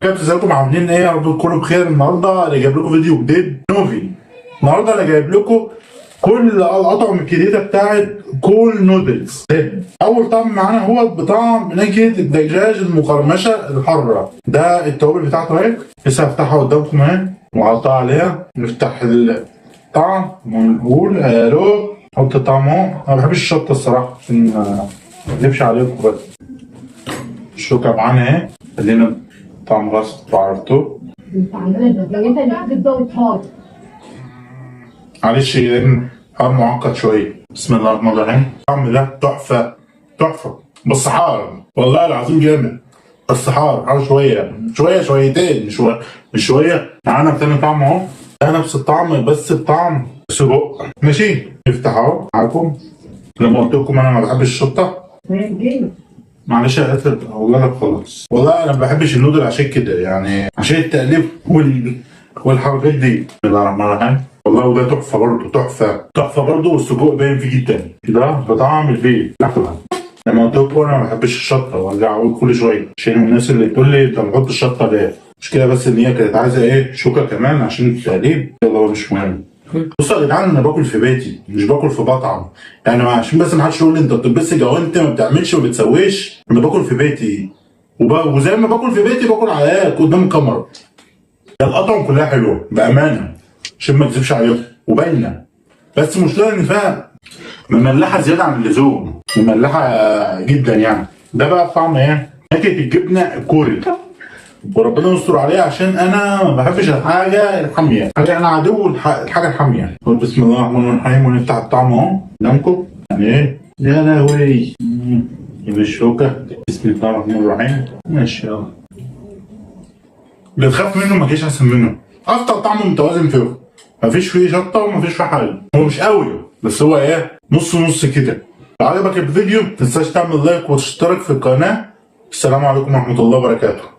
كابتن ازيكم عاملين ايه؟ يا رب تكونوا بخير. النهارده انا جايب لكم فيديو جديد نوفي. النهارده انا جايب لكم كل الاطعمه الجديده بتاعت كول نودلز. اول طعم معانا هو بطعم نكهه الدجاج المقرمشه الحاره. ده التوابل بتاعته اهي، لسه هفتحها قدامكم اهي وهحطها عليها. نفتح الطعم ونقول الو. حط الطعم اهو. انا ما بحبش الشطه الصراحه عشان ما اكذبش عليكم، بس الشوكه معانا اهي. خلينا طعم غصب عرفته. معلش لان حوار معقد شويه. بسم الله الرحمن الرحيم. الطعم ده تحفه تحفه، بس حار والله العظيم جامد. بس حار شويه شويتين، مش شويه. معانا تاني طعم اهو، ده نفس الطعم بس بطعم سجق. ماشي نفتح اهو معاكم. لما قلت لكم انا ما بحبش الشطه، معلش يا اسف والله. لا خلاص والله انا ما بحبش النودل عشان كده، يعني عشان التقليب والحركات دي. بسم الله الرحمن الرحيم. والله وده تحفه برضه، تحفه برضه. والسجق باين فيه جدا كده بطعم البيت. لما قلت لكم انا ما بحبش الشطه وارجع اقول كل شويه عشان الناس اللي تقول لي انت بتحط الشطه ليه. مش كده، بس ان هي كانت عايزه ايه شوكه كمان عشان التقليب. يلا مش مهم. بصوا يا جدعان، انا باكل في بيتي مش باكل في مطعم، يعني عشان بس ما حدش يقول لي انت بتلبس جو، انت ما بتعملش وما بتسويش. انا باكل في بيتي وزي ما باكل في بيتي باكل على قدام الكاميرا. ده الاطعم كلها حلوه بامانه عشان ما اكذبش عليكم وباينه، بس المشكله ان فيها مملحه زياده عن اللزوم، مملحه جدا يعني. ده بقى طعم ايه؟ نكهه الجبنه الكوري، وربنا يستر عليه عشان انا ما بحبش الحاجه الحاميه. انا عدو الحاجه الحاميه. نقول بسم الله الرحمن الرحيم ونفتح الطعم اهو قدامكم. يعني ايه يا لهوي. يبقى الشوكه. بسم الله الرحمن الرحيم. ماشي يلا. اللي تخاف منه ما جيش احسن منه. اكتر طعم متوازن فيه، مفيش فيه شطه ومفيش فيه حاجه. هو مش قوي بس هو ايه، نص نص كده. لو عجبك الفيديو متنساش تعمل لايك وتشترك في القناه. السلام عليكم ورحمه الله وبركاته.